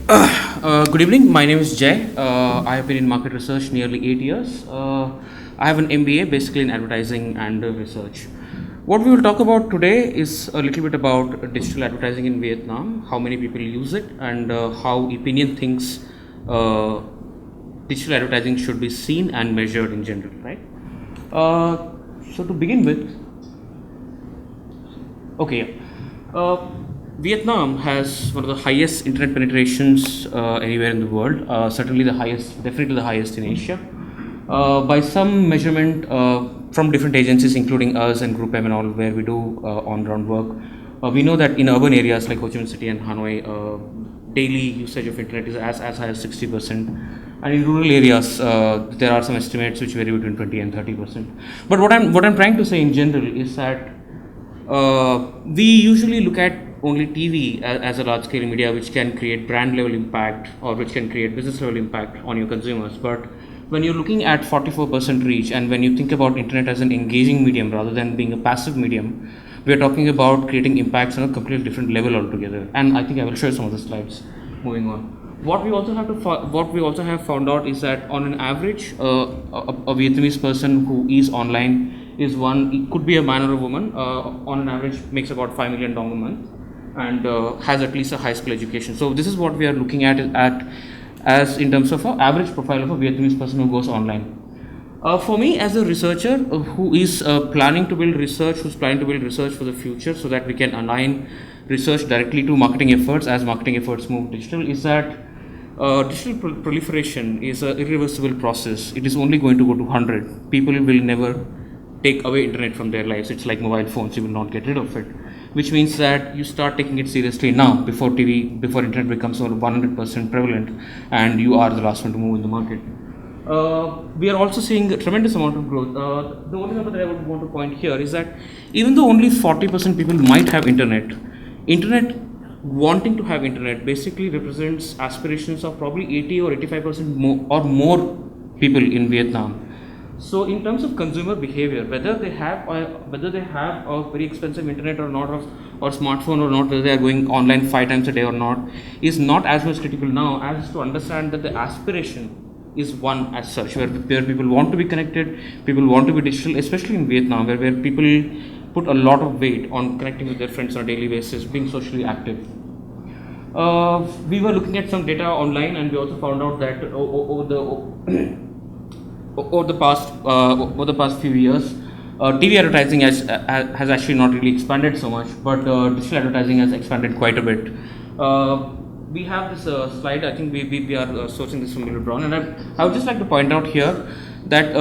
Good evening. My name is Jay. I have been in market research nearly 8 years. I have an MBA basically in advertising and research. What we will talk about today is a little bit about digital advertising in Vietnam, how many people use it, and how Epinion thinks digital advertising should be seen and measured in general, right? So to begin with, okay. Vietnam has one of the highest internet penetrations anywhere in the world. Certainly the highest, definitely the highest in Asia. By some measurement from different agencies, including us and Group M and all, where we do on-ground work, we know that in urban areas like Ho Chi Minh City and Hanoi, daily usage of internet is as high as 60%. And in rural areas, there are some estimates which vary between 20 and 30%. But what I'm trying to say in general is that we usually look at only TV as a large scale media which can create brand level impact or which can create business level impact on your consumers. But when you're looking at 44% reach and when you think about internet as an engaging medium rather than being a passive medium, we are talking about creating impacts on a completely different level altogether. And I think I will show you some of the slides moving on. What we also have found out is that on an average, a Vietnamese person who is online is one, it could be a man or a woman, on an average makes about 5 million dong a month and has at least a high school education. So this is what we are looking at as in terms of an average profile of a Vietnamese person who goes online. For me as a researcher who is planning to build research for the future so that we can align research directly to marketing efforts as marketing efforts move digital, is that digital proliferation is an irreversible process. It is only going to go to 100. People will never take away internet from their lives. It's like mobile phones, you will not get rid of it, which means that you start taking it seriously now before internet becomes 100% prevalent and you are the last one to move in the market. We are also seeing a tremendous amount of growth. The only number that I would want to point here is that even though only 40% people might have internet wanting to have internet basically represents aspirations of probably 80 or 85% more people in Vietnam. So in terms of consumer behavior, whether they have a very expensive internet or not, or smartphone or not, whether they are going online 5 times a day or not, is not as much critical now as to understand that the aspiration is one as such, where people want to be connected, people want to be digital, especially in Vietnam, where people put a lot of weight on connecting with their friends on a daily basis, being socially active. We were looking at some data online, and we also found out that over the past few years, TV advertising has actually not really expanded so much, but digital advertising has expanded quite a bit. We have this slide. I think we are sourcing this from Little Brown, and I would just like to point out here that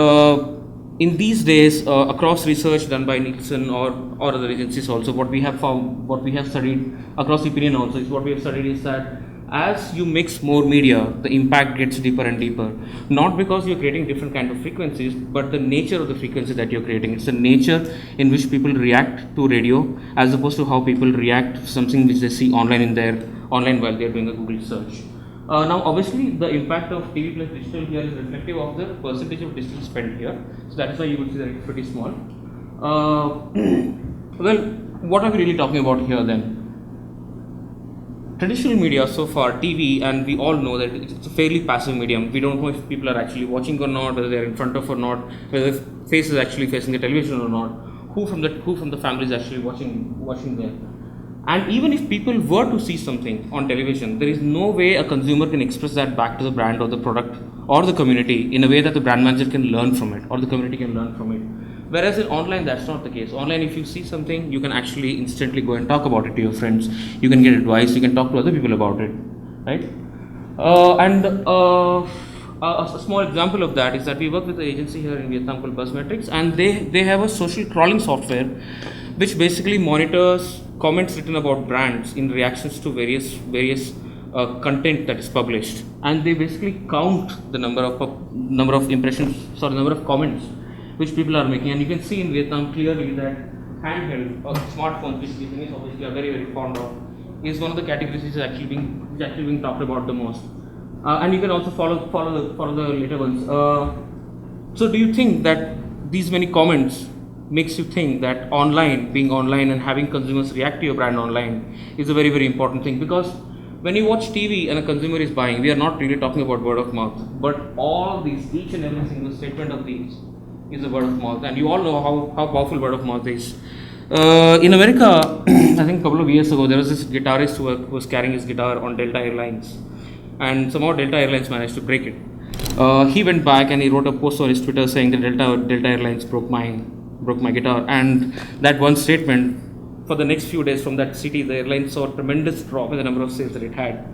in these days, across research done by Nielsen or other agencies also, what we have studied across Opinion also is what we have studied is that as you mix more media, the impact gets deeper and deeper. Not because you're creating different kind of frequencies, but the nature of the frequency that you're creating. It's the nature in which people react to radio, as opposed to how people react to something which they see online while they're doing a Google search. Now, obviously, the impact of TV plus digital here is reflective of the percentage of digital spent here. So that is why you will see that it's pretty small. Well, what are we really talking about here then? Traditional media so far, TV, and we all know that it's a fairly passive medium. We don't know if people are actually watching or not, whether they're in front of or not, whether the face is actually facing the television or not, who from the family is actually watching there. And even if people were to see something on television, there is no way a consumer can express that back to the brand or the product or the community in a way that the brand manager can learn from it or the community can learn from it. Whereas in online, that's not the case. Online, if you see something, you can actually instantly go and talk about it to your friends. You can get advice. You can talk to other people about it, right? A small example of that is that we work with an agency here in Vietnam called Buzzmetrics, and they have a social crawling software which basically monitors comments written about brands in reactions to various content that is published, and they basically count the number of comments which people are making. And you can see in Vietnam clearly that handheld or smartphones, which Vietnamese obviously are very, very fond of, is one of the categories which is actually being talked about the most. And you can also follow the later ones. So do you think that these many comments makes you think that being online and having consumers react to your brand online is a very, very important thing? Because When you watch TV and a consumer is buying, we are not really talking about word of mouth, but all these, each and every single statement of these is a word of mouth, and you all know how powerful word of mouth is. In America, I think a couple of years ago, there was this guitarist who was carrying his guitar on Delta Airlines, and somehow Delta Airlines managed to break it. He went back and he wrote a post on his Twitter saying that Delta Airlines broke my guitar, and that one statement, for the next few days from that city, the airline saw a tremendous drop in the number of sales that it had.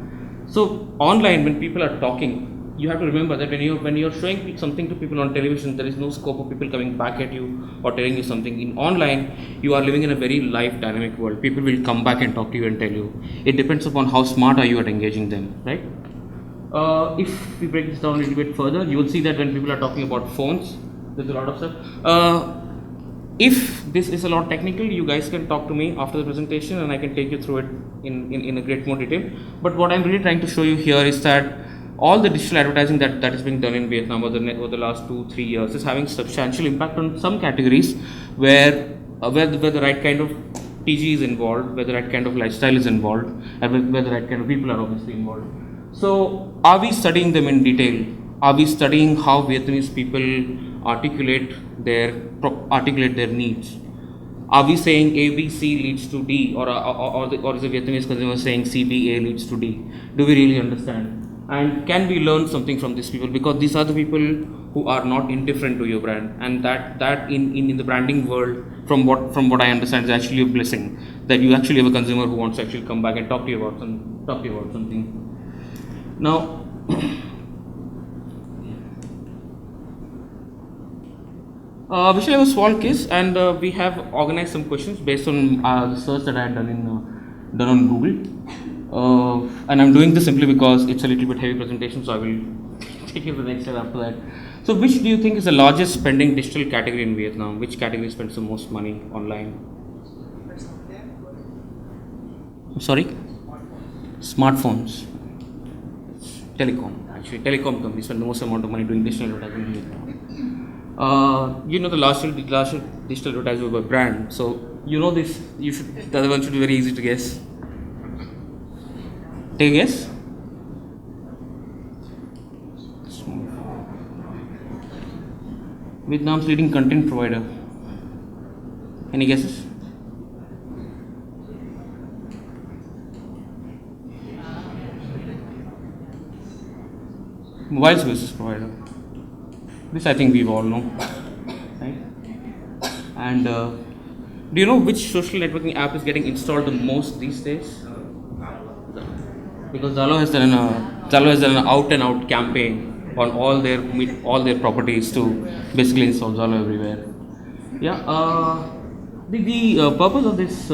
So online, when people are talking, you have to remember that when you're showing something to people on television, there is no scope of people coming back at you or telling you something. In online, you are living in a very live, dynamic world. People will come back and talk to you and tell you. It depends upon how smart are you at engaging them, right? If we break this down a little bit further, you will see that when people are talking about phones, there's a lot of stuff. If this is a lot technical, you guys can talk to me after the presentation and I can take you through it in a great more detail. But what I'm really trying to show you here is that all the digital advertising that is being done in Vietnam over the last 2-3 years is having substantial impact on some categories where the right kind of TG is involved, where the right kind of lifestyle is involved, and where the right kind of people are obviously involved. So are we studying them in detail? Are we studying how Vietnamese people articulate their needs? Are we saying A, B, C leads to D, or is the Vietnamese consumer saying C, B, A leads to D? Do we really understand? And can we learn something from these people? Because these are the people who are not indifferent to your brand, and that in the branding world, from what I understand, is actually a blessing, that you actually have a consumer who wants to actually come back and talk to you about something. Now, we shall have a small case, and we have organized some questions based on the search that I had done on Google. And I'm doing this simply because it's a little bit heavy presentation, so I will take you to the next step after that. So, which do you think is the largest spending digital category in Vietnam? Which category spends the most money online? I'm sorry? Smartphones. Telecom. Actually, telecom companies spend the most amount of money doing digital advertising in Vietnam. You know the largest digital advertiser by brand. So you know this. The other one should be very easy to guess. Take a guess. Vietnam's leading content provider. Any guesses? Mobile services provider. This I think we all know, right? And do you know which social networking app is getting installed the most these days? Because Zalo has done an out-and-out campaign on all their properties to basically install Zalo everywhere. Yeah. The purpose of this.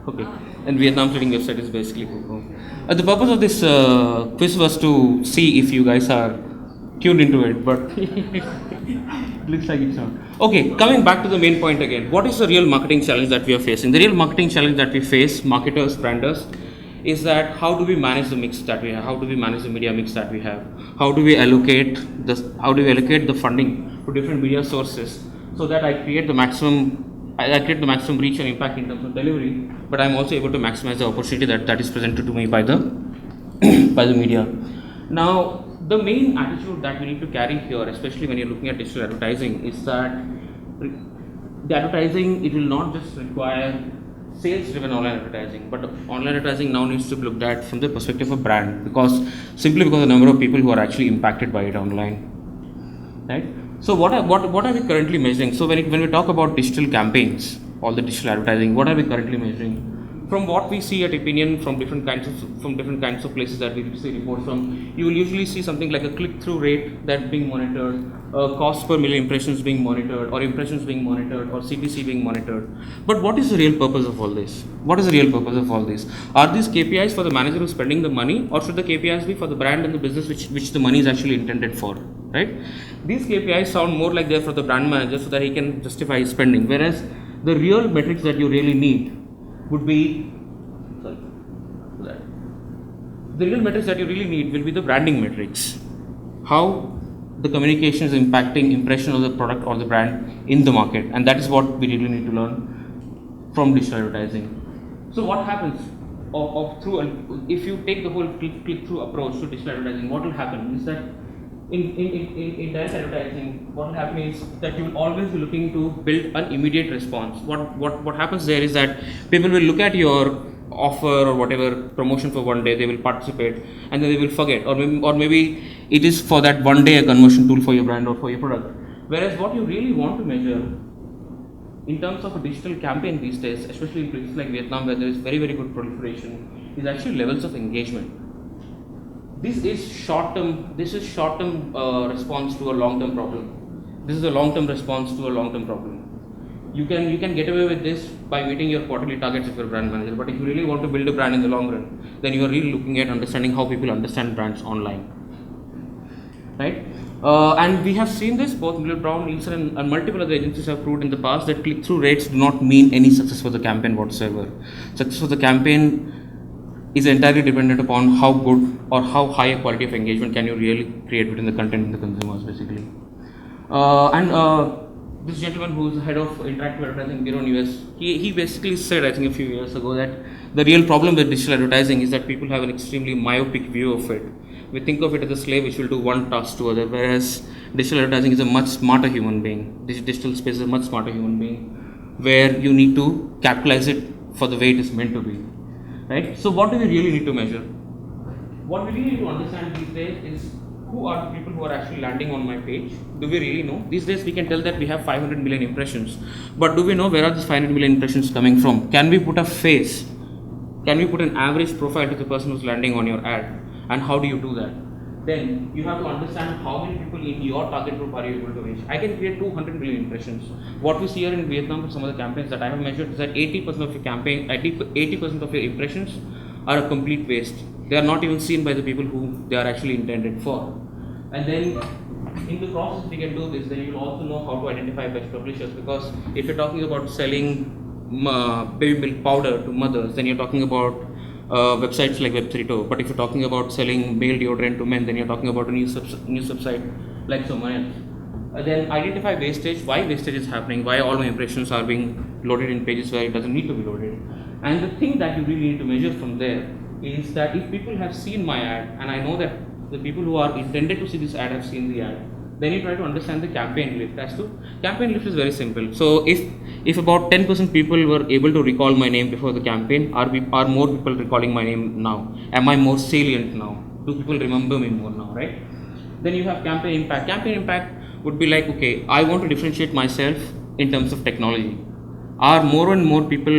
Okay. And Vietnam's leading website is basically Coco. The purpose of this quiz was to see if you guys are tuned into it, but it looks like it's not. Okay, coming back to the main point again. What is the real marketing challenge that we are facing? The real marketing challenge that we face, marketers, branders, is that how do we manage the mix that we have? How do we manage the media mix that we have? How do we allocate the funding to different media sources so that I create the maximum reach and impact in terms of delivery, but I'm also able to maximize the opportunity that is presented to me by the media. Now, the main attitude that we need to carry here, especially when you're looking at digital advertising, is that the advertising, it will not just require sales-driven online advertising, but online advertising now needs to be looked at from the perspective of brand, because the number of people who are actually impacted by it online, right? So what are we currently measuring? So when we talk about digital campaigns, all the digital advertising, what are we currently measuring? From what we see at Epinion, from different kinds of places that we see reports from, you will usually see something like a click-through rate that's being monitored, cost per million impressions being monitored, or impressions being monitored, or CPC being monitored. But what is the real purpose of all this? What is the real purpose of all this? Are these KPIs for the manager who's spending the money, or should the KPIs be for the brand and the business which the money is actually intended for? Right? These KPIs sound more like they're for the brand manager so that he can justify his spending, whereas the real metrics that you really need would be, the real metrics that you really need will be the branding metrics. How the communication is impacting impression of the product or the brand in the market, and that is what we really need to learn from digital advertising. So what happens if you take the whole click-through approach to digital advertising, what will happen is that in direct advertising, what will happen is that you will always be looking to build an immediate response. What happens there is that people will look at your offer or whatever promotion for one day, they will participate, and then they will forget, or maybe it is for that one day a conversion tool for your brand or for your product. Whereas what you really want to measure in terms of a digital campaign these days, especially in places like Vietnam where there is very good proliferation, is actually levels of engagement. This is short-term response to a long-term problem. This is a long-term response to a long-term problem. You can get away with this by meeting your quarterly targets if you're a brand manager, but if you really want to build a brand in the long run, then you are really looking at understanding how people understand brands online, right? And we have seen this, both Miller Brown, Nielsen and multiple other agencies have proved in the past that click-through rates do not mean any success for the campaign whatsoever. Success for the campaign is entirely dependent upon how good or how high a quality of engagement can you really create within the content and the consumers, basically. This gentleman who's the head of interactive advertising bureau in US, he basically said, I think a few years ago, that the real problem with digital advertising is that people have an extremely myopic view of it. We think of it as a slave which will do one task to other, whereas digital advertising is a much smarter human being. Digital space is a much smarter human being, where you need to capitalize it for the way it is meant to be, right? So what do we really need to measure? What we really need to understand these days is who are the people who are actually landing on my page. Do we really know? These days we can tell that we have 500 million impressions, but do we know where are these 500 million impressions coming from? Can we put a face? Can we put an average profile to the person who's landing on your ad? And how do you do that? Then you have to understand how many people in your target group are you able to reach. I can create 200 million impressions. What we see here in Vietnam for some of the campaigns that I have measured is that 80% of your campaign, 80% of your impressions are a complete waste. They are not even seen by the people who they are actually intended for. And then in the process, if you can do this, then you will also know how to identify best publishers, because if you're talking about selling baby milk powder to mothers, then you're talking about websites like Web32. But if you're talking about selling male deodorant to men, then you're talking about a new site like someone else. Then identify wastage, why wastage is happening, why all my impressions are being loaded in pages where it doesn't need to be loaded. And the thing that you really need to measure from there is that if people have seen my ad, and I know that the people who are intended to see this ad have seen the ad, then you try to understand the campaign lift. Campaign lift is very simple. So if about 10% people were able to recall my name before the campaign, are more people recalling my name now? Am I more salient now? Do people remember me more now, right? Then you have campaign impact. Campaign impact would be like, okay, I want to differentiate myself in terms of technology. Are more and more people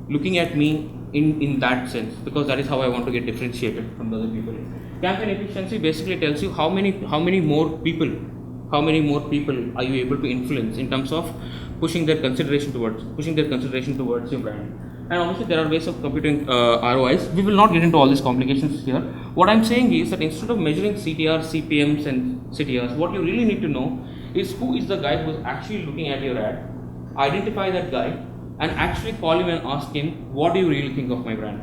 looking at me in that sense, because that is how I want to get differentiated from the other people. Campaign efficiency basically tells you how many more people are you able to influence in terms of pushing their consideration towards your brand. And obviously there are ways of computing ROIs. We will not get into all these complications here. What I'm saying is that instead of measuring CTR, CPMs and CTRs, what you really need to know is who is the guy who is actually looking at your ad, identify that guy, and actually call him and ask him, what do you really think of my brand?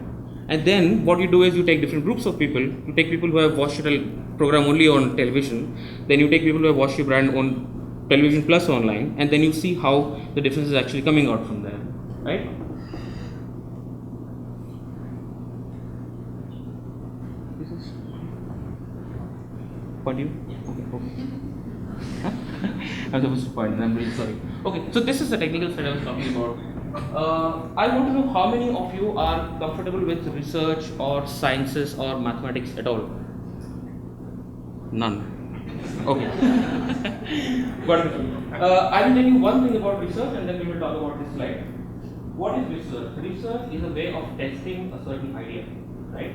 And then what you do is you take different groups of people. You take people who have watched your program only on television, then you take people who have watched your brand on television plus online, and then you see how the difference is actually coming out from there, right? This is point you? Okay. I'm supposed to point, I'm really sorry. Okay, so this is the technical side I was talking about. I want to know how many of you are comfortable with research or sciences or mathematics at all? None. Okay. But I will tell you one thing about research, and then we will talk about this slide. What is research? Research is a way of testing a certain idea, right?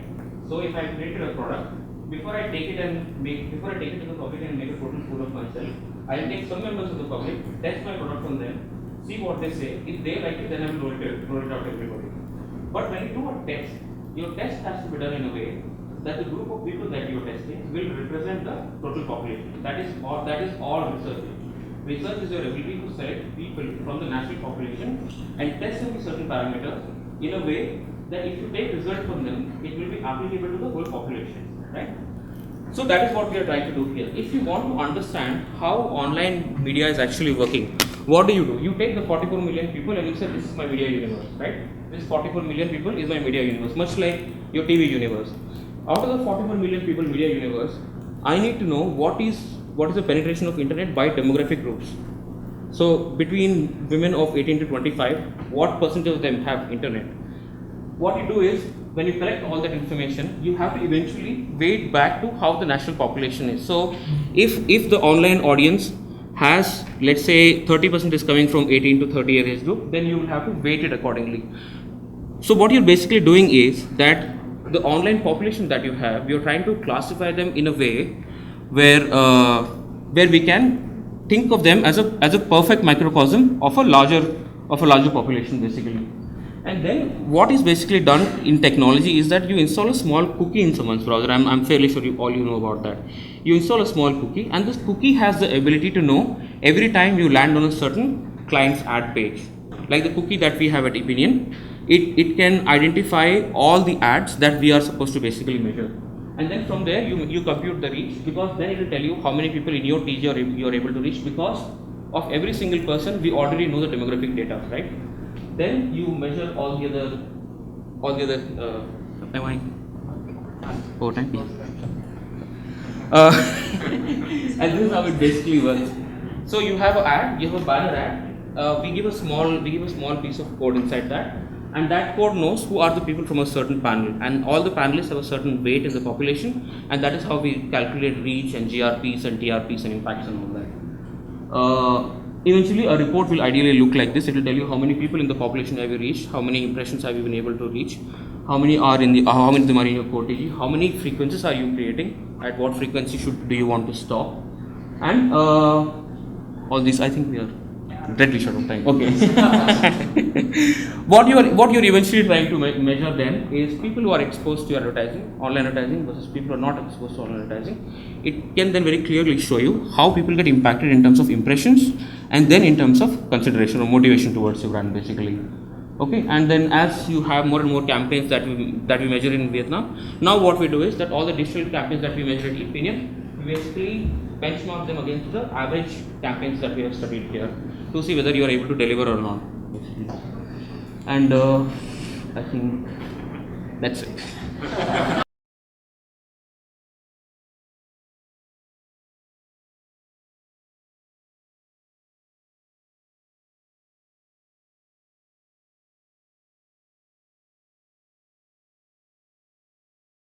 So if I created a product, before I take it to the public and make a total fool of myself, I will take some members of the public, test my product on them, see what they say. If they like it, then I will roll it out to everybody. But when you do a test, your test has to be done in a way that the group of people that you are testing will represent the total population. That is all research is. Research is your ability to select people from the natural population and test them with certain parameters in a way that if you take result from them, it will be applicable to the whole population, right? So that is what we are trying to do here. If you want to understand how online media is actually working, what do? You take the 44 million people and you say this is my media universe, right? This 44 million people is my media universe, much like your TV universe. Out of the 44 million people media universe, I need to know what is the penetration of internet by demographic groups. So between women of 18 to 25, what percentage of them have internet? What you do is, when you collect all that information, you have to eventually weight back to how the national population is. So if the online audience has, let's say 30% is coming from 18 to 30 year age group, then you will have to weight it accordingly. So what you're basically doing is that the online population that you have, you're trying to classify them in a way where we can think of them as a perfect microcosm of a larger population basically. And then what is basically done in technology is that you install a small cookie in someone's browser. I'm fairly sure you know about that. You install a small cookie, and this cookie has the ability to know every time you land on a certain client's ad page. Like the cookie that we have at Epinion, it can identify all the ads that we are supposed to basically measure. And then from there you compute the reach, because then it will tell you how many people in your TG you are able to reach, because of every single person we already know the demographic data, right? Then you measure all the other overtime. And this is how it basically works. So you have an ad, you have a banner ad. We give a small piece of code inside that, and that code knows who are the people from a certain panel, and all the panelists have a certain weight in the population, and that is how we calculate reach and GRPs and TRPs and impacts and all that. Eventually a report will ideally look like this. It will tell you how many people in the population have you reached, how many impressions have you been able to reach, how many of them are in your core TG, how many frequencies are you creating, at what frequency do you want to stop, and all these. I think we are deadly short of time. Okay. What you're eventually trying to measure then is people who are exposed to advertising, online advertising, versus people who are not exposed to online advertising. It can then very clearly show you how people get impacted in terms of impressions, and then in terms of consideration or motivation towards your brand basically. Okay, and then as you have more and more campaigns that we measure in Vietnam, now what we do is that all the digital campaigns that we measure at Epinion, we basically benchmark them against the average campaigns that we have studied here to see whether you are able to deliver or not. And I think that's it.